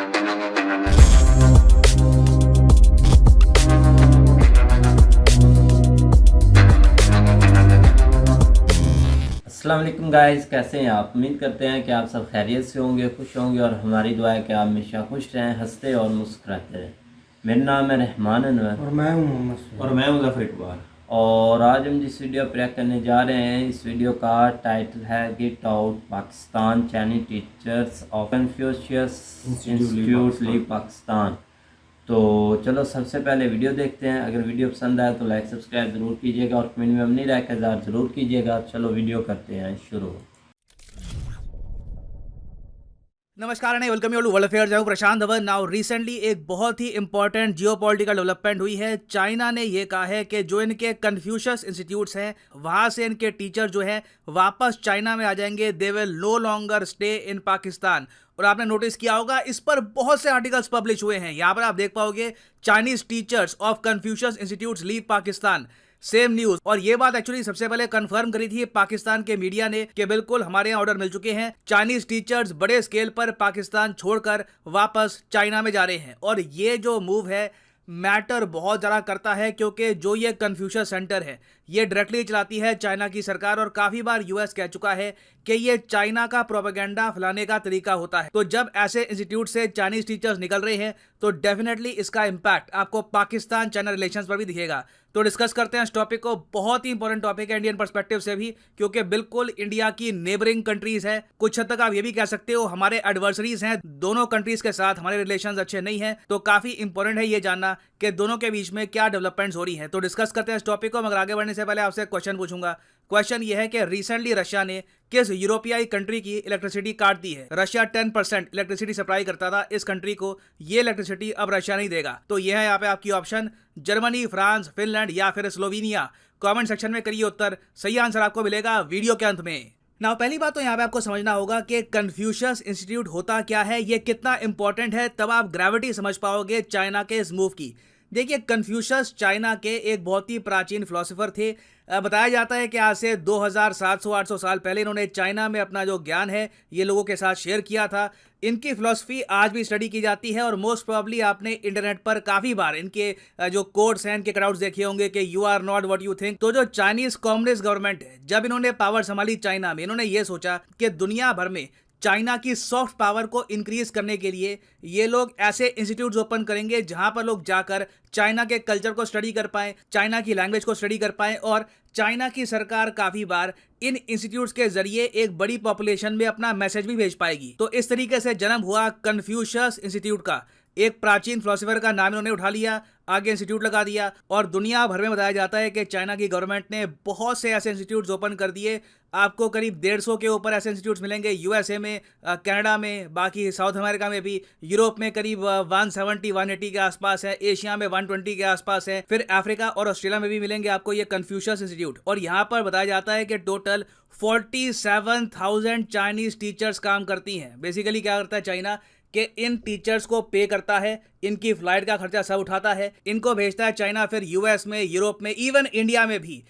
अस्सलाम वालेकुम गाइस, कैसे हैं आप। उम्मीद करते हैं कि आप सब खैरियत से होंगे, खुश होंगे और हमारी दुआ है कि आप हमेशा खुश रहें, हंसते और मुस्कुराते रहें। मेरा नाम है रहमान अनवर और मैं हूँ मोहम्मद और मैं मुज़फ़्फ़र इकबाल। और आज हम जिस वीडियो पर रिएक्ट करने जा रहे हैं, इस वीडियो का टाइटल है get out Pakistan Chinese teachers of Confucius institute leave Pakistan. तो चलो सबसे पहले वीडियो देखते हैं। अगर वीडियो पसंद आए तो लाइक सब्सक्राइब ज़रूर कीजिएगा और कमेंट में अपनी राय का इज़हार ज़रूर कीजिएगा। चलो वीडियो करते हैं शुरू। नमस्कार and welcome you to world affairs. मैं प्रशांत धवन। नाउ रिसेंटली एक बहुत ही इंपॉर्टेंट जियोपॉलिटिकल डेवलपमेंट हुई है। चाइना ने ये कहा है कि जो इनके कन्फ्यूशियस इंस्टीट्यूट्स हैं वहाँ से इनके टीचर जो हैं वापस चाइना में आ जाएंगे। They will no longer stay in Pakistan. और आपने नोटिस किया होगा इस पर बहुत से आर्टिकल्स पब्लिश हुए हैं। यहाँ पर आप देख पाओगे Chinese teachers of Confucius institutes leave Pakistan, same news. और ये बात एक्चुअली सबसे पहले कंफर्म करी थी पाकिस्तान के मीडिया ने कि बिल्कुल हमारे यहाँ ऑर्डर मिल चुके हैं, चाइनीज टीचर्स बड़े स्केल पर पाकिस्तान छोड़कर वापस चाइना में जा रहे हैं। और ये जो मूव है मैटर बहुत ज़्यादा करता है क्योंकि जो ये कन्फ्यूशियस सेंटर है ये डायरेक्टली चलाती है चाइना की सरकार। और काफ़ी बार यूएस कह चुका है कि ये चाइना का प्रोपेगेंडा फैलाने का तरीका होता है। तो जब ऐसे इंस्टीट्यूट से चाइनीज टीचर्स निकल रहे हैं तो डेफिनेटली इसका इम्पैक्ट आपको पाकिस्तान चाइना रिलेशंस पर भी दिखेगा। तो डिस्कस करते हैं इस टॉपिक को। बहुत ही इंपॉर्टेंट टॉपिक है इंडियन पर्सपेक्टिव से भी, क्योंकि बिल्कुल इंडिया की नेबरिंग कंट्रीज है। कुछ हद तक आप ये भी कह सकते हो हमारे एडवर्सरीज हैं। दोनों कंट्रीज के साथ हमारे रिलेशंस अच्छे नहीं हैं। तो काफी इंपॉर्टेंट है ये जानना कि दोनों के बीच में क्या डेवलपमेंट्स हो रही हैं। तो डिस्कस करते हैं इस टॉपिक को। मगर आगे बढ़ने से पहले आपसे क्वेश्चन पूछूंगा। क्वेश्चन ये है कि रिसेंटली रशिया ने किस यूरोपीय कंट्री की इलेक्ट्रिसिटी काट दी है। रशिया 10% इलेक्ट्रिसिटी सप्लाई करता था इस कंट्री को, ये इलेक्ट्रिसिटी अब रशिया नहीं देगा। तो ये है यहाँ पे आपकी ऑप्शन, जर्मनी, फ्रांस, फिनलैंड या फिर स्लोवेनिया। कमेंट सेक्शन में करिए उत्तर, सही आंसर आपको मिलेगा वीडियो के अंत में। नाउ पहली बात तो यहाँ पे आपको समझना होगा कि कन्फ्यूशियस इंस्टीट्यूट होता क्या है, ये कितना इंपॉर्टेंट है, तब आप ग्रेविटी समझ पाओगे चाइना के इस मूव की। देखिए, कन्फ्यूशियस चाइना के एक बहुत ही प्राचीन फिलोसोफर थे। बताया जाता है कि आज से 2700-800 साल पहले इन्होंने चाइना में अपना जो ज्ञान है ये लोगों के साथ शेयर किया था। इनकी फिलॉसफी आज भी स्टडी की जाती है और मोस्ट प्रोबेबली आपने इंटरनेट पर काफ़ी बार इनके जो कोट्स हैं, इनके कटआउट्स देखे होंगे कि you are not what you think. तो जो चाइनीज कम्युनिस्ट गवर्नमेंट है, जब इन्होंने पावर संभाली चाइना में, इन्होंने ये सोचा कि दुनिया भर में चाइना की सॉफ्ट पावर को इंक्रीज करने के लिए ये लोग ऐसे इंस्टीट्यूट्स ओपन करेंगे जहां पर लोग जाकर चाइना के कल्चर को स्टडी कर पाएं, चाइना की लैंग्वेज को स्टडी कर पाएं। और चाइना की सरकार काफ़ी बार इन इंस्टीट्यूट्स के जरिए एक बड़ी पॉपुलेशन में अपना मैसेज भी भेज पाएगी। तो इस तरीके से जन्म हुआ कन्फ्यूशियस इंस्टीट्यूट का। एक प्राचीन फिलोसोफर का नाम इन्होंने उठा लिया, आगे इंस्टीट्यूट लगा दिया। और दुनिया भर में बताया जाता है कि चाइना की गवर्नमेंट ने बहुत से ऐसे इंस्टीट्यूट्स ओपन कर दिए। आपको करीब 150 के ऊपर ऐसे इंस्टीट्यूट्स मिलेंगे यूएसए में, कनाडा में, बाकी साउथ अमेरिका में भी, यूरोप में करीब 170-180 के आसपास है, एशिया में 120 के आसपास है, फिर अफ्रीका और ऑस्ट्रेलिया में भी मिलेंगे आपको ये कन्फ्यूशियस इंस्टीट्यूट। और यहाँ पर बताया जाता है कि टोटल 47,000 चाइनीज टीचर्स काम करती हैं। बेसिकली क्या करता है चाइना कि इन टीचर्स को पे करता है, इनकी फ्लाइट का खर्चा सब उठाता है, इनको भेजता है चाइना, फिर यूएस में, यूरोप में, इवन इंडिया में भी,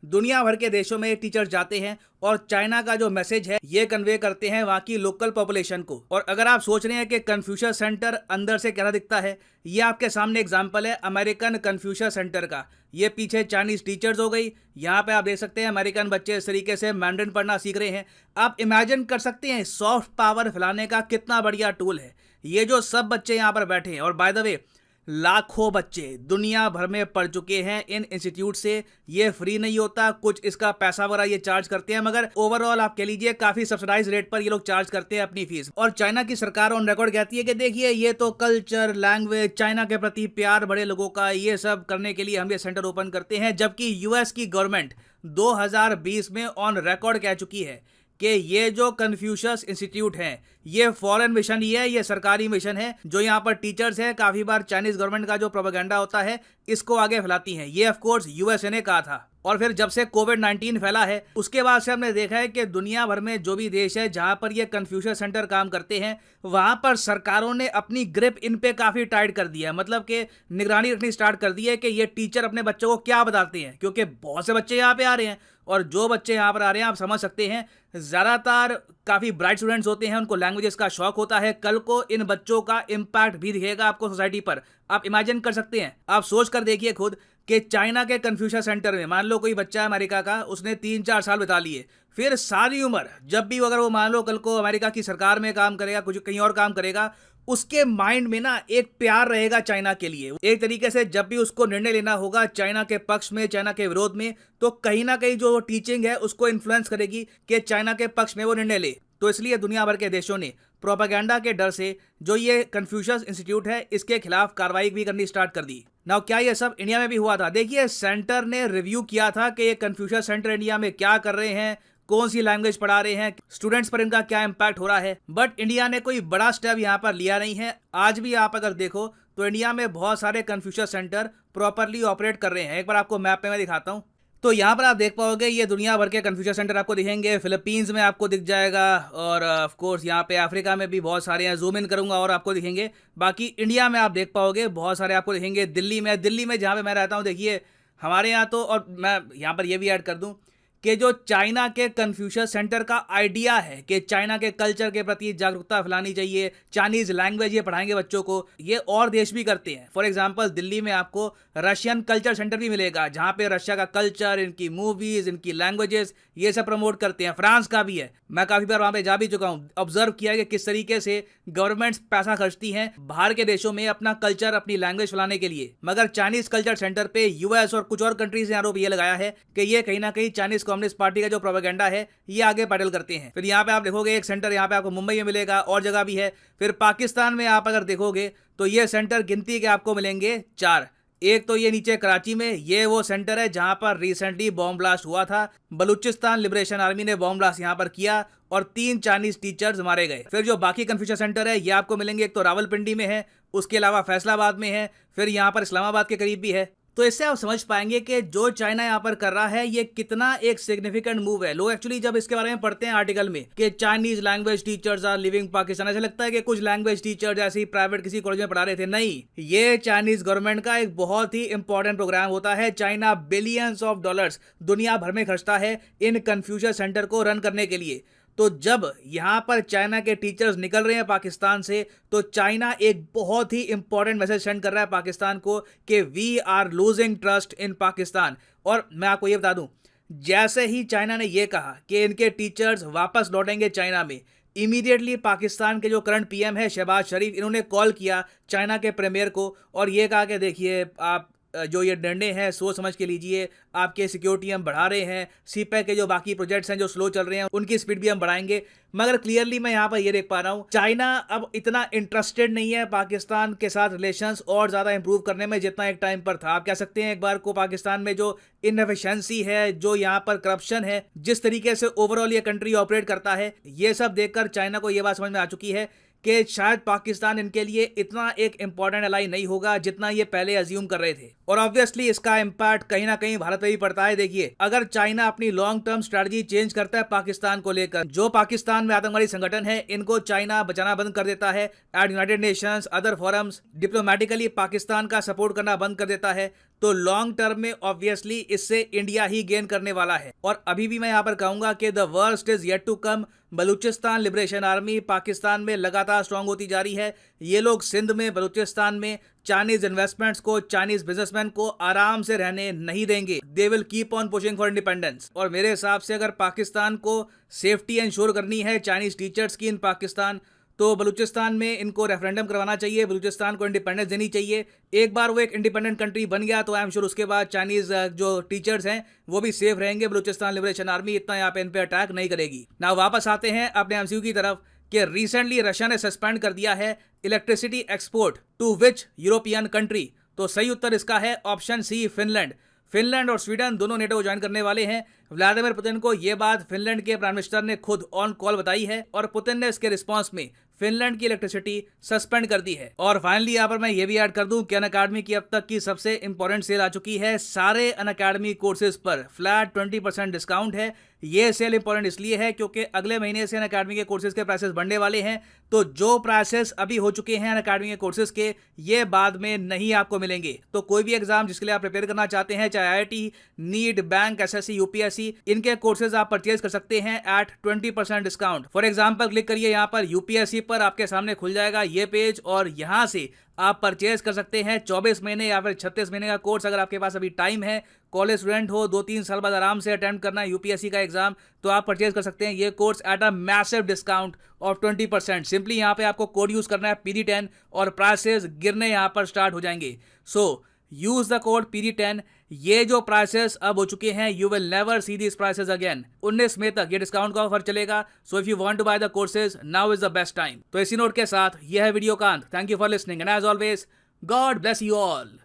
दुनिया भर के देशों में टीचर्स जाते हैं और चाइना का जो मैसेज है ये कन्वे करते हैं वहाँ की लोकल पॉपुलेशन को। और अगर आप सोच रहे हैं कि कन्फ्यूशियस सेंटर अंदर से कैसा दिखता है, ये आपके सामने एग्जांपल है अमेरिकन कन्फ्यूशियस सेंटर का। ये पीछे चाइनीज टीचर्स हो गई, यहाँ पे आप देख सकते हैं अमेरिकन बच्चे इस तरीके से मैंड्रिन पढ़ना सीख रहे हैं। आप इमेजिन कर सकते हैं सॉफ्ट पावर फैलाने का कितना बढ़िया टूल है ये जो सब बच्चे यहाँ पर बैठे हैं। और बाय द वे लाखों बच्चे दुनिया भर में पढ़ चुके हैं इन इंस्टीट्यूट से। ये फ्री नहीं होता, कुछ इसका पैसा वगैरह ये चार्ज करते हैं, मगर ओवरऑल आप कह लीजिए काफी सब्सिडाइज रेट पर ये लोग चार्ज करते हैं अपनी फीस। और चाइना की सरकार ऑन रिकॉर्ड कहती है कि देखिए ये तो कल्चर, लैंग्वेज, चाइना के प्रति प्यार बड़े लोगों का, ये सब करने के लिए हम ये सेंटर ओपन करते हैं। जबकि यूएस की गवर्नमेंट 2020 में ऑन रिकॉर्ड कह चुकी है कि ये जो कन्फ्यूशियस इंस्टीट्यूट हैं ये फॉरेन मिशन ही है, ये सरकारी मिशन है। जो यहाँ पर टीचर्स हैं काफ़ी बार चाइनीज गवर्नमेंट का जो प्रोपेगेंडा होता है इसको आगे फैलाती हैं। ये ऑफ कोर्स यूएसए ने कहा था। और फिर जब से कोविड-19 फैला है उसके बाद से हमने देखा है कि दुनिया भर में जो भी देश है जहां पर ये कन्फ्यूशियस सेंटर काम करते हैं वहां पर सरकारों ने अपनी ग्रिप इन पे काफ़ी टाइट कर दिया है। मतलब कि निगरानी रखनी स्टार्ट कर दी है कि ये टीचर अपने बच्चों को क्या बताते हैं, क्योंकि बहुत से बच्चे यहाँ पे आ रहे हैं और जो बच्चे यहाँ पर आ रहे हैं आप समझ सकते हैं ज़्यादातर काफ़ी ब्राइट स्टूडेंट्स होते हैं, उनको लैंग्वेज लैंग्वेजेस का शौक होता है, कल को इन बच्चों का इम्पैक्ट भी दिखेगा आपको सोसाइटी पर। आप इमेजिन कर सकते हैं, आप सोच कर देखिए खुद कि चाइना के कन्फ्यूशियस सेंटर में मान लो कोई बच्चा है अमेरिका का, उसने 3-4 साल बिता लिए, फिर सारी उम्र जब भी अगर वो मान लो कल को अमेरिका की सरकार में काम करेगा, कुछ कहीं और काम करेगा, उसके माइंड में ना एक प्यार रहेगा चाइना के लिए। एक तरीके से जब भी उसको निर्णय लेना होगा चाइना के पक्ष में, चाइना के विरोध में, तो कहीं ना कहीं जो टीचिंग है उसको इन्फ्लुएंस करेगी कि चाइना के पक्ष में वो निर्णय ले। तो इसलिए दुनिया भर के देशों ने प्रोपेगेंडा के डर से जो ये कन्फ्यूशियस इंस्टीट्यूट है इसके खिलाफ कार्रवाई भी करनी स्टार्ट कर दी। नाउ क्या ये सब इंडिया में भी हुआ था? देखिए, सेंटर ने रिव्यू किया था कि ये कन्फ्यूशियस सेंटर इंडिया में क्या कर रहे हैं, कौन सी लैंग्वेज पढ़ा रहे हैं, स्टूडेंट्स पर इनका क्या इम्पैक्ट हो रहा है। बट इंडिया ने कोई बड़ा स्टेप यहाँ पर लिया नहीं है। आज भी आप अगर देखो तो इंडिया में बहुत सारे कन्फ्यूशियस सेंटर प्रॉपरली ऑपरेट कर रहे हैं। एक बार आपको मैप पे मैं दिखाता हूँ। तो यहाँ पर आप देख पाओगे ये दुनिया भर के कन्फ्यूशियस सेंटर आपको दिखेंगे। फिलीपींस में आपको दिख जाएगा और ऑफ कोर्स यहाँ पे अफ्रीका में भी बहुत सारे हैं। जूम इन करूंगा और आपको दिखेंगे। बाकी इंडिया में आप देख पाओगे बहुत सारे आपको दिखेंगे। दिल्ली में जहाँ पे मैं रहता हूँ, देखिए हमारे यहाँ तो, और मैं यहाँ पर ये भी ऐड कर दूँ कि जो चाइना के कन्फ्यूशियस सेंटर का आइडिया है कि चाइना के कल्चर के प्रति जागरूकता फैलानी चाहिए, चाइनीज लैंग्वेज ये पढ़ाएंगे बच्चों को, ये और देश भी करते हैं। फॉर एग्जांपल दिल्ली में आपको रशियन कल्चर सेंटर भी मिलेगा जहां पे रशिया का कल्चर, इनकी मूवीज, इनकी लैंग्वेजेस ये सब प्रमोट करते हैं। फ्रांस का भी है, मैं काफी बार वहां पे जा भी चुका हूं। ऑब्जर्व किया कि किस तरीके से गवर्नमेंट्स पैसा खर्चती हैं बाहर के देशों में अपना कल्चर, अपनी लैंग्वेज फैलाने के लिए। मगर चाइनीज कल्चर सेंटर पे यूएस और कुछ और कंट्रीज ने आरोप ये लगाया है कि ये कहीं ना कहीं चाइनीज कम्युनिस्ट पार्टी का जो प्रोपेगेंडा है ये आगे पैडल करते हैं। फिर यहाँ पे आप देखोगे एक सेंटर यहाँ पे आपको मुंबई में मिलेगा, और जगह भी है। फिर पाकिस्तान में आप अगर देखोगे तो ये सेंटर गिनती के आपको मिलेंगे 4। एक तो ये नीचे कराची में, ये वो सेंटर है जहां पर रिसेंटली बॉम्ब ब्लास्ट हुआ था। बलूचिस्तान लिबरेशन आर्मी ने बॉम्ब ब्लास्ट यहां पर किया और 3 चाइनीज टीचर्स मारे गए। फिर जो बाकी कन्फ्यूशियस सेंटर है ये आपको मिलेंगे, एक तो रावलपिंडी में है, उसके अलावा फैसलाबाद में है, फिर यहाँ पर इस्लामाबाद के करीब भी है। तो इससे आप समझ पाएंगे कि जो चाइना यहाँ पर कर रहा है ये कितना एक सिग्निफिकेंट मूव है। लोग एक्चुअली जब इसके बारे में पढ़ते हैं आर्टिकल में कि Chinese language teachers are living Pakistan, ऐसा लगता है कि कुछ लैंग्वेज टीचर ऐसे ही प्राइवेट किसी कॉलेज में पढ़ा रहे थे। नहीं, ये चाइनीज गवर्नमेंट का एक बहुत ही इंपॉर्टेंट प्रोग्राम होता है। चाइना बिलियंस ऑफ डॉलर्स दुनिया भर में खर्चता है इन कन्फ्यूशियस सेंटर को रन करने के लिए। तो जब यहाँ पर चाइना के टीचर्स निकल रहे हैं पाकिस्तान से, तो चाइना एक बहुत ही इंपॉर्टेंट मैसेज सेंड कर रहा है पाकिस्तान को कि we are losing trust in Pakistan. और मैं आपको ये बता दूं, जैसे ही चाइना ने ये कहा कि इनके टीचर्स वापस लौटेंगे चाइना में, इमीडिएटली पाकिस्तान के जो करंट पीएम है शहबाज शरीफ, इन्होंने कॉल किया चाइना के प्रीमियर को और ये कहा कि देखिए आप जो ये निर्णय है सोच समझ के लीजिए, आपके सिक्योरिटी हम बढ़ा रहे हैं, सीपैक के जो बाकी प्रोजेक्ट्स हैं जो स्लो चल रहे हैं उनकी स्पीड भी हम बढ़ाएंगे। मगर क्लियरली मैं यहाँ पर ये देख पा रहा हूँ चाइना अब इतना इंटरेस्टेड नहीं है पाकिस्तान के साथ रिलेशंस और ज़्यादा इंप्रूव करने में जितना एक टाइम पर था। आप कह सकते हैं एक बार को पाकिस्तान में जो इनएफिशिएंसी है, जो यहाँ पर करप्शन है, जिस तरीके से ओवरऑल ये कंट्री ऑपरेट करता है, ये सब देखकर चाइना को ये बात समझ में आ चुकी है कि शायद पाकिस्तान इनके लिए इतना एक इंपॉर्टेंट अलाई नहीं होगा जितना ये पहले अज्यूम कर रहे थे। और ऑब्वियसली इसका इम्पैक्ट कहीं ना कहीं भारत में भी पड़ता है। देखिए, अगर चाइना अपनी लॉन्ग टर्म स्ट्रेटजी चेंज करता है पाकिस्तान को लेकर, जो पाकिस्तान में आतंकवादी संगठन है इनको चाइना बचाना बंद कर देता है, at United Nations, other forums diplomatically Pakistan का सपोर्ट करना बंद कर देता है, तो लॉन्ग टर्म में ऑब्वियसली इससे इंडिया ही गेन करने वाला है। और अभी भी मैं यहाँ पर कहूंगा कि the worst is yet to come. Balochistan Liberation Army Pakistan में लगातार स्ट्रांग होती जा रही है। ये लोग सिंध में, बलूचिस्तान में चाइनीज इन्वेस्टमेंट्स को, चाइनीज बिजनेसमैन को आराम से रहने नहीं देंगे। They will keep on pushing for independence. और मेरे हिसाब से अगर पाकिस्तान को सेफ्टी इंश्योर करनी है चाइनीज टीचर्स की इन पाकिस्तान, तो बलूचिस्तान में इनको रेफरेंडम करवाना चाहिए, बलूचिस्तान को इंडिपेंडेंस देनी चाहिए। एक बार वो एक इंडिपेंडेंट कंट्री बन गया तो आई एम श्योर उसके बाद चाइनीज जो टीचर्स हैं वो भी सेफ रहेंगे। बलूचिस्तान लिबरेशन आर्मी इतना यहाँ पे इन पे अटैक नहीं करेगी ना। वापस आते हैं अपने एमसीयू की तरफ कि रिसेंटली रशिया ने सस्पेंड कर दिया है electricity export to which European country. तो सही उत्तर इसका है ऑप्शन सी, फिनलैंड। फिनलैंड और स्वीडन दोनों नेटो ज्वाइन करने वाले हैं। व्लादिमीर पुतिन को यह बात फिनलैंड के प्राइम मिनिस्टर ने खुद ऑन कॉल बताई है और पुतिन ने इसके रिस्पांस में फिनलैंड की इलेक्ट्रिसिटी सस्पेंड कर दी है। और फाइनली यहाँ पर मैं ये भी ऐड कर दूं कि अनअकैडमी की अब तक की सबसे इंपॉर्टेंट सेल आ चुकी है। सारे अनअकैडमी कोर्सेज पर फ्लैट 20% डिस्काउंट है। ये सेल इंपॉर्टेंट इसलिए है क्योंकि अगले महीने से अनअकैडमी के कोर्सेज के प्राइसेस बढ़ने वाले हैं, तो जो प्राइसेस अभी हो चुके हैं अनअकैडमी के कोर्सेज के, ये बाद में नहीं आपको मिलेंगे। तो कोई भी एग्जाम जिसके लिए आप प्रिपेयर करना चाहते हैं, चाहे IIT, NEET, bank, SSC, UPSC, इनके कोर्सेज आप परचेज कर सकते हैं at 20% discount. For example click करिए यहाँ पर, UPSC पर आपके सामने खुल जाएगा ये पेज और यहाँ से आप परचेज कर सकते हैं 24 महीने या फिर 36 महीने का कोर्स। अगर आपके पास अभी टाइम है, कॉलेज स्टूडेंट हो, 2-3 साल बाद आराम से अटेम्प्ट करना है UPSC का एग्जाम, तो आप परचेज कर सकते हैं ये course at a massive discount of 20%। Simply यहाँ पे आपको कोड यूज करना है PD10 और प्राइसेस गिरने यहाँ पर स्टार्ट हो जाएंगे। So use the code PD10। ये जो प्राइसेस अब हो चुके हैं, you will never see this prices again. 19 मई तक ये डिस्काउंट का ऑफर चलेगा। So if you want to buy the courses, now is the best time. तो इसी नोट के साथ यह है वीडियो का अंत। Thank you for listening and as always, God bless you all.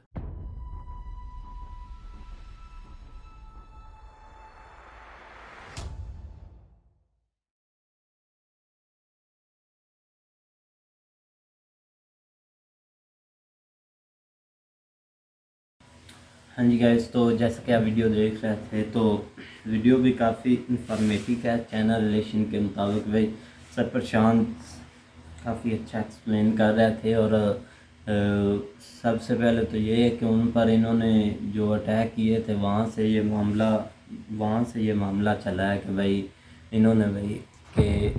हाँ जी गाइस, तो जैसा कि आप वीडियो देख रहे थे, तो वीडियो भी काफ़ी इंफॉर्मेटिव है। चाइना रिलेशन के मुताबिक भाई सर प्रशांत काफ़ी अच्छा एक्सप्लेन कर रहे थे। और सबसे पहले तो ये है कि उन पर इन्होंने जो अटैक किए थे वहाँ से ये मामला चला है कि भाई इन्होंने भाई कि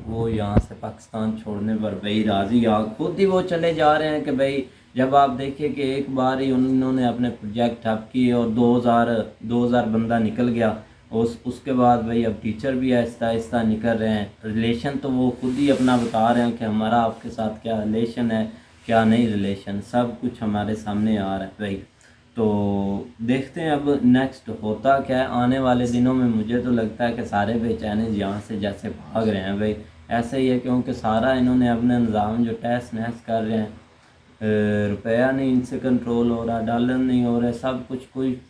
वो यहाँ से पाकिस्तान छोड़ने पर भाई राज़ी खुद ही वो चले जा रहे हैं कि भाई जब आप देखिए कि एक बार ही उन्होंने अपने प्रोजेक्ट ठप किए और 2000 बंदा निकल गया। उसके बाद भाई अब टीचर भी आहिस्ता आहिस्ता निकल रहे हैं। रिलेशन तो वो खुद ही अपना बता रहे हैं कि हमारा आपके साथ क्या रिलेशन है, क्या नहीं रिलेशन, सब कुछ हमारे सामने आ रहा है भाई। तो देखते हैं अब नेक्स्ट होता क्या है आने वाले दिनों में। मुझे तो लगता है कि सारे भाई चाइनीज़ यहाँ से जैसे भाग रहे हैं भाई, ऐसे ही है, क्योंकि सारा इन्होंने अपने निज़ाम जो टैक्स नैस कर रहे हैं, रुपया नहीं इनसे कंट्रोल हो रहा, डॉलर नहीं हो रहा, सब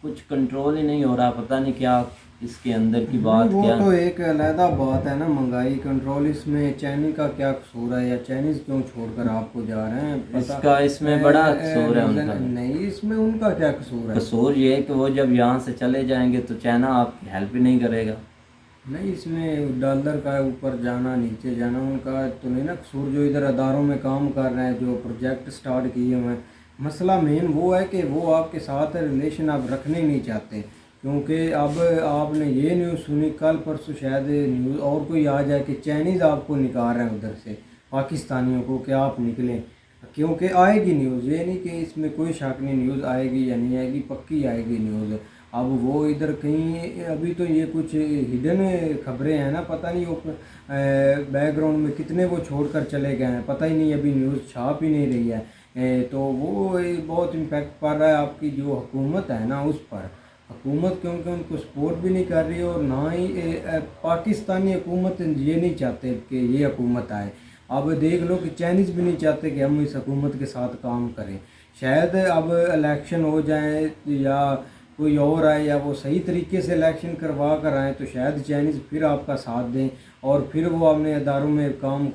कुछ कंट्रोल ही नहीं हो रहा। पता नहीं क्या इसके अंदर की बात वो क्या। तो एक अलहदा बात है ना, महंगाई कंट्रोल। इसमें चाइनीज का क्या कसूर है, या चाइनीज क्यों छोड़कर आपको जा रहे हैं? इसका इसमें बड़ा कसूर है उनका। नहीं, इसमें उनका क्या कसूर है? कसूर ये है कि वो जब यहाँ से चले जाएंगे तो चाइना आपकी हेल्प ही नहीं करेगा। नहीं, इसमें डॉलर का ऊपर जाना नीचे जाना उनका तो नहीं ना कसूर। जो इधर अदारों में काम कर रहे हैं, जो प्रोजेक्ट स्टार्ट किए हुए हैं, मसला मेन वो है कि वो आपके साथ रिलेशन आप रखने ही नहीं चाहते। क्योंकि अब आपने ये न्यूज़ सुनी, कल परसों शायद न्यूज़ और कोई आ जाए कि चाइनीज़ आपको निकाल रहे हैं उधर से, पाकिस्तानियों को, कि आप निकलें। क्योंकि आएगी न्यूज़, ये नहीं कि इसमें कोई शक नहीं, न्यूज़ आएगी या नहीं आएगी, पक्की आएगी न्यूज़। अब वो इधर कहीं अभी तो ये कुछ हिडन खबरें हैं ना, पता नहीं वो बैकग्राउंड में कितने वो छोड़कर चले गए हैं, पता ही नहीं, अभी न्यूज़ छाप ही नहीं रही है। तो वो बहुत इम्पैक्ट पड़ रहा है आपकी जो हुकूमत है ना उस पर। हुकूमत क्योंकि उनको सपोर्ट भी नहीं कर रही है, और ना ही पाकिस्तानी हुकूमत ये नहीं चाहते कि ये हुकूमत आए। अब देख लो कि चाइनीज़ भी नहीं चाहते कि हम इस हुकूमत के साथ काम करें। शायद अब इलेक्शन हो जाए या कोई और आए, या वो सही तरीके से इलेक्शन करवा कर आएँ, तो शायद चाइनीज़ फिर आपका साथ दें और फिर वो अपने अदारों में काम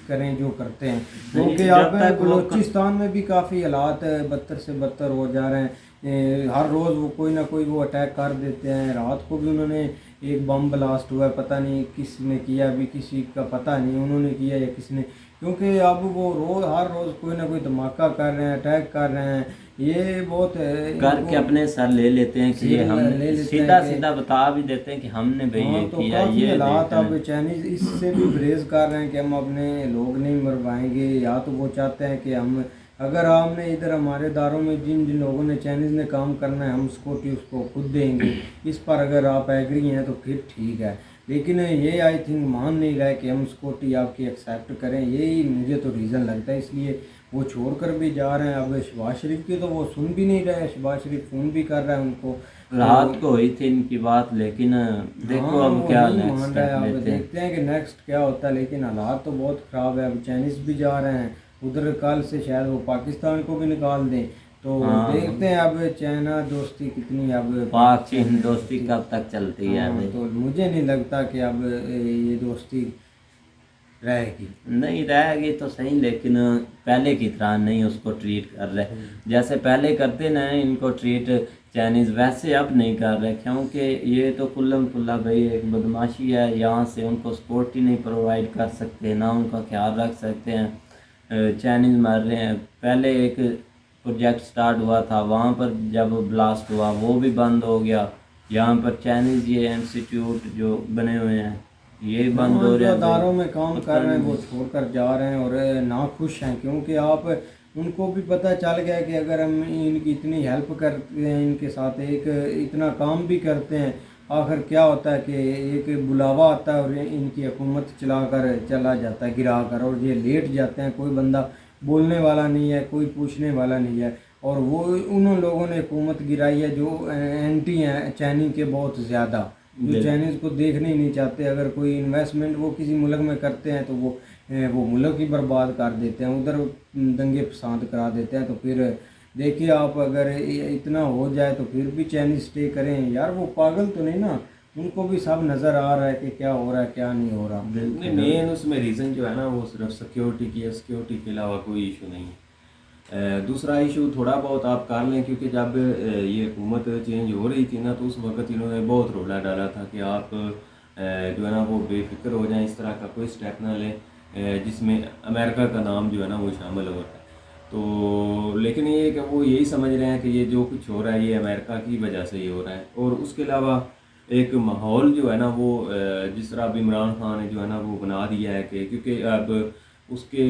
करें जो करते हैं। क्योंकि अब बलूचिस्तान में भी काफ़ी हालात बदतर से बदतर हो जा रहे हैं। हर रोज़ वो कोई ना कोई वो अटैक कर देते हैं। रात को भी उन्होंने एक बम ब्लास्ट हुआ, पता नहीं किसने किया, अभी किसी का पता नहीं उन्होंने किया या किसने। क्योंकि अब वो हर रोज़ कोई ना कोई धमाका कर रहे हैं, अटैक कर रहे हैं। ये बहुत करके अपने सर ले लेते हैं कि ये हम सीधा बता भी देते हैं कि हमने भाई ये तो किया। काफ़ी ये हालात अब चाइनीज़ इससे भी गुरेज कर रहे हैं कि हम अपने लोग नहीं मरवाएंगे, या तो वो चाहते हैं कि हम अगर हमने इधर हमारे दारों में जिन जिन लोगों ने चाइनीज़ ने काम करना है, हम सिक्योरिटी उसको खुद देंगे। इस पर अगर आप एग्री हैं तो फिर ठीक है, लेकिन ये आई थिंक मान नहीं रहा है कि हम सिक्योरिटी आपकी एक्सेप्ट करें। यही मुझे तो रीज़न लगता है, इसलिए वो छोड़कर भी जा रहे हैं। अब शहबाज शरीफ की तो वो सुन भी नहीं रहे, शहबाज शरीफ फ़ोन भी कर रहा है उनको। रात को हुई थी इनकी बात, लेकिन देखो अब क्या मान रहा है। अब देखते हैं कि नेक्स्ट क्या होता है, लेकिन हालात तो बहुत ख़राब है। अब चाइनीज़ भी जा रहे हैं उधर, कल से शायद वो पाकिस्तान को भी निकाल दें। तो देखते हैं अब चाइना दोस्ती कितनी, अब पाक चीन दोस्ती कब तक चलती है। तो मुझे नहीं लगता कि अब ये दोस्ती रहेगी। नहीं रहेगी तो सही, लेकिन पहले की तरह नहीं उसको ट्रीट कर रहे। जैसे पहले करते ना इनको ट्रीट चाइनीज़ वैसे अब नहीं कर रहे, क्योंकि ये तो कुल्लम कुल्ला भाई एक बदमाशी है। यहाँ से उनको सपोर्ट ही नहीं प्रोवाइड कर सकते, ना उनका ख्याल रख सकते हैं। चाइनीज़ मर रहे हैं। पहले एक प्रोजेक्ट स्टार्ट हुआ था, वहाँ पर जब ब्लास्ट हुआ वो भी बंद हो गया। यहाँ पर चाइनीज़ ये इंस्टीट्यूट जो बने हुए हैं ये बंद हो जो रहे हैं। अदारोों में काम कर रहे हैं वो छोड़कर जा रहे हैं और नाखुश हैं, क्योंकि आप उनको भी पता चल गया है कि अगर हम इनकी इतनी हेल्प करते हैं, इनके साथ एक इतना काम भी करते हैं, आखिर क्या होता है कि एक बुलावा आता है और इनकी हुकूमत चलाकर चला जाता है गिरा कर, और ये लेट जाते हैं। कोई बंदा बोलने वाला नहीं है, कोई पूछने वाला नहीं है। और वो उन लोगों ने हुकूमत गिराई है जो एंटी हैं चाइनीज़ के बहुत ज़्यादा, जो चाइनीज़ को देखने ही नहीं चाहते। अगर कोई इन्वेस्टमेंट वो किसी मुल्क में करते हैं तो वो मुल्क ही बर्बाद कर देते हैं, उधर दंगे फसाद करा देते हैं। तो फिर देखिए आप, अगर इतना हो जाए तो फिर भी चाइनीज़ स्टे करें यार। वो पागल तो नहीं ना, उनको भी सब नज़र आ रहा है कि क्या हो रहा है क्या नहीं हो रहा। नहीं, मेन उसमें रीज़न जो है ना वो सिर्फ सिक्योरिटी की है। सिक्योरिटी के अलावा कोई इशू नहीं है। दूसरा इशू थोड़ा बहुत आप कर लें, क्योंकि जब ये हुकूमत चेंज हो रही थी ना तो उस वक्त इन्होंने बहुत रोला डाला था कि आप जो है ना वो बेफिक्र हो जाएं, इस तरह का कोई स्टेप ना लें जिसमें अमेरिका का नाम जो है ना वो शामिल हो रहा है। तो लेकिन ये कि वो यही समझ रहे हैं कि ये जो कुछ हो रहा है ये अमेरिका की वजह से ही हो रहा है। और उसके अलावा एक माहौल जो है ना वो जिस तरह अब इमरान खान ने जो है ना वो बना दिया है कि क्योंकि अब उसके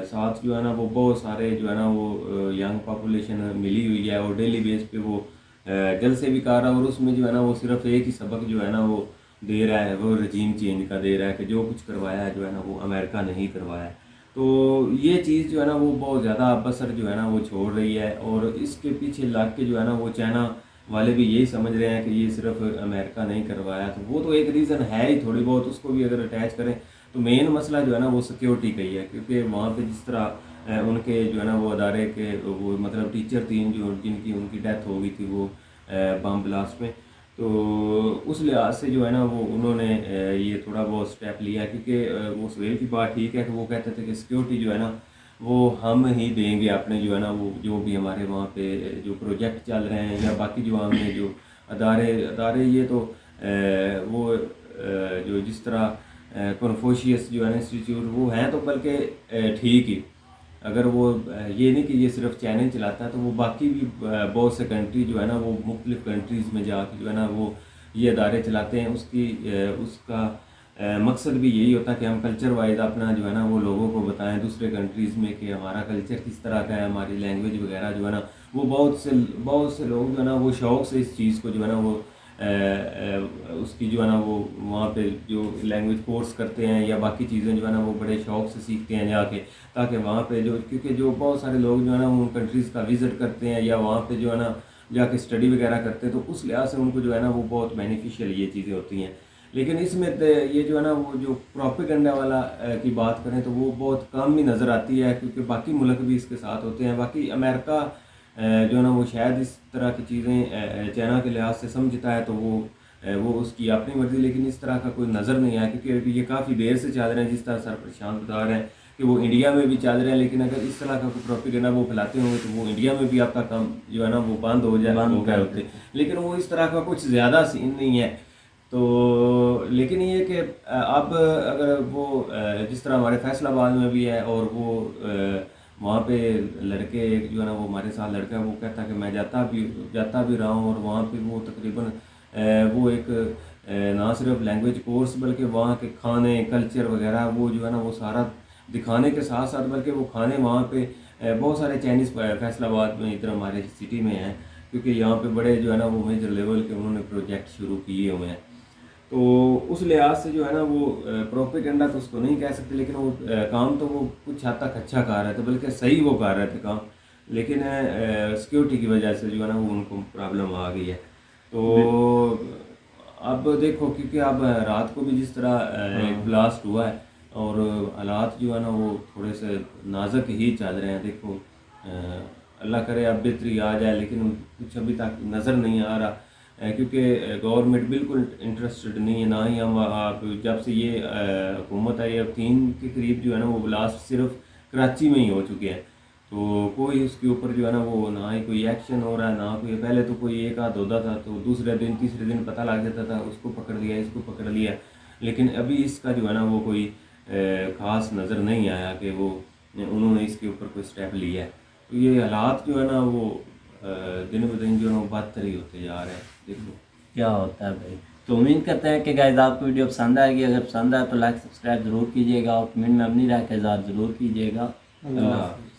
साथ जो है ना वो बहुत सारे जो है ना वो यंग पॉपुलेशन मिली हुई है और डेली बेस पे वो जलसे भी कर रहा है। और उसमें जो है ना वो सिर्फ एक ही सबक जो है ना वो दे रहा है, वो रजीम चेंज का दे रहा है कि जो कुछ करवाया है जो है ना वो अमेरिका नहीं करवाया है। तो ये चीज़ जो है ना वो बहुत ज़्यादा बसर जो है ना वो छोड़ रही है। और इसके पीछे लग के जो है ना वो चाइना वाले भी यही समझ रहे हैं कि ये सिर्फ अमेरिका नहीं करवाया। तो वो तो एक रीज़न है ही थोड़ी बहुत, उसको भी अगर अटैच करें तो मेन मसला जो है ना वो सिक्योरिटी का ही है। क्योंकि वहाँ पे जिस तरह उनके जो है ना वो अदारे के वो मतलब टीचर तीन जो जिनकी उनकी डेथ हो गई थी वो बम ब्लास्ट में, तो उस लिहाज से जो है ना वो उन्होंने ये थोड़ा बहुत स्टेप लिया है। क्योंकि वो सुहेल की बात ठीक है कि वो कहते थे कि सिक्योरिटी जो है ना वो हम ही देंगे अपने जो है ना वो जो भी हमारे वहाँ पे जो प्रोजेक्ट चल रहे हैं या बाकी जो हमने जो अदारे ये तो वो जो जिस तरह कन्फोशियस जो है ना इंस्टीट्यूट वो हैं तो बल्कि ठीक ही। अगर वो ये नहीं कि ये सिर्फ चाइना चलाता है, तो वो बाकी भी बहुत से कंट्री जो है ना वो मुख्तलिफ कंट्रीज़ में जाके जो है ना वो ये अदारे चलाते हैं। उसका मकसद भी यही होता है कि हम कल्चर वाइज अपना जो है ना वो लोगों को बताएं दूसरे कंट्रीज़ में कि हमारा कल्चर किस तरह का है, हमारी लैंग्वेज वगैरह जो है ना वो बहुत से लोग जो है ना वो शौक़ से इस चीज़ को जो है ना वो उसकी जो है ना वो वहाँ पे जो लैंग्वेज कोर्स करते हैं या बाकी चीज़ें जो है ना वो बड़े शौक़ से सीखते हैं जाके, ताकि वहाँ पे जो क्योंकि जो बहुत सारे लोग जो है ना उन कंट्रीज़ का विज़िट करते हैं या वहाँ पे जो है ना जाके स्टडी वगैरह करते हैं, तो उस लिहाज से उनको जो है ना वो बहुत बेनिफिशियल ये चीज़ें होती हैं। लेकिन इसमें ये जो है ना वो जो प्रोपेगेंडा वाला की बात करें तो वो बहुत कम ही नज़र आती है, क्योंकि बाकी मुल्क भी इसके साथ होते हैं। बाकी अमेरिका जो है ना वो शायद इस तरह की चीज़ें चाइना के लिहाज से समझता है तो वो उसकी अपनी मर्ज़ी, लेकिन इस तरह का कोई नज़र नहीं आया। क्योंकि ये काफ़ी देर से चल रहे हैं, जिस तरह सर प्रशांत बता रहे हैं कि वो इंडिया में भी चल रहे हैं। लेकिन अगर इस तरह का कोई प्रोपेगेंडा वो फैलाते होंगे तो वो इंडिया में भी आपका काम जो है ना वो बंद हो गए होते। लेकिन वो इस तरह का कुछ ज़्यादा सीन नहीं है। तो लेकिन ये कि अब अगर वो जिस तरह हमारे फैसलाबाद में भी है और वो वहाँ पे लड़के जो है ना वो हमारे साथ लड़का वो कहता है कि मैं जाता भी रहा हूँ, और वहाँ पे वो तकरीबन वो एक ना सिर्फ लैंग्वेज कोर्स बल्कि वहाँ के खाने कल्चर वगैरह वो जो है ना वो सारा दिखाने के साथ साथ बल्कि वो खाने वहाँ पे बहुत सारे चाइनीज़ फैसलाबाद में इधर हमारे सिटी में हैं, क्योंकि यहाँ पे बड़े जो है ना वो मेजर लेवल के उन्होंने प्रोजेक्ट शुरू किए हुए हैं। तो उस लिहाज से जो है ना वो प्रोपेगेंडा तो उसको नहीं कह सकते, लेकिन वो काम तो वो कुछ हद तक अच्छा कर रहे थे, बल्कि सही वो कर रहे थे काम। लेकिन सिक्योरिटी की वजह से जो है ना वो उनको प्रॉब्लम आ गई है। तो अब देखो, क्योंकि अब रात को भी जिस तरह एक ब्लास्ट हुआ है और हालात जो है ना वो थोड़े से नाजुक ही चल रहे हैं। देखो अल्लाह करे अब बेहतरी आ जाए, लेकिन कुछ अभी तक नज़र नहीं आ रहा, क्योंकि गवर्नमेंट बिल्कुल इंटरेस्टेड नहीं है। ना ही हम आप जब से ये हुकूमत आई अब 3 के करीब जो है ना वो ब्लास्ट सिर्फ कराची में ही हो चुके हैं। तो कोई उसके ऊपर जो है ना वो ना ही कोई एक्शन हो रहा है ना कोई। पहले तो कोई एक आध होता था तो दूसरे दिन तीसरे दिन पता लग जाता था, उसको पकड़ लिया इसको पकड़ लिया, लेकिन अभी इसका जो है ना वो कोई ख़ास नज़र नहीं आया कि वो उन्होंने इसके ऊपर कोई स्टेप लिया है। तो ये हालात जो है ना वो दिन ब दिन जो है ना बदतर ही होते जा रहे हैं। देखो क्या होता है भाई। तो उम्मीद करते हैं कि गाइस आपको वीडियो पसंद आएगी। अगर पसंद आए तो लाइक सब्सक्राइब ज़रूर कीजिएगा और कमेंट में अपनी राय का इज़हार ज़रूर कीजिएगा। अल्लाह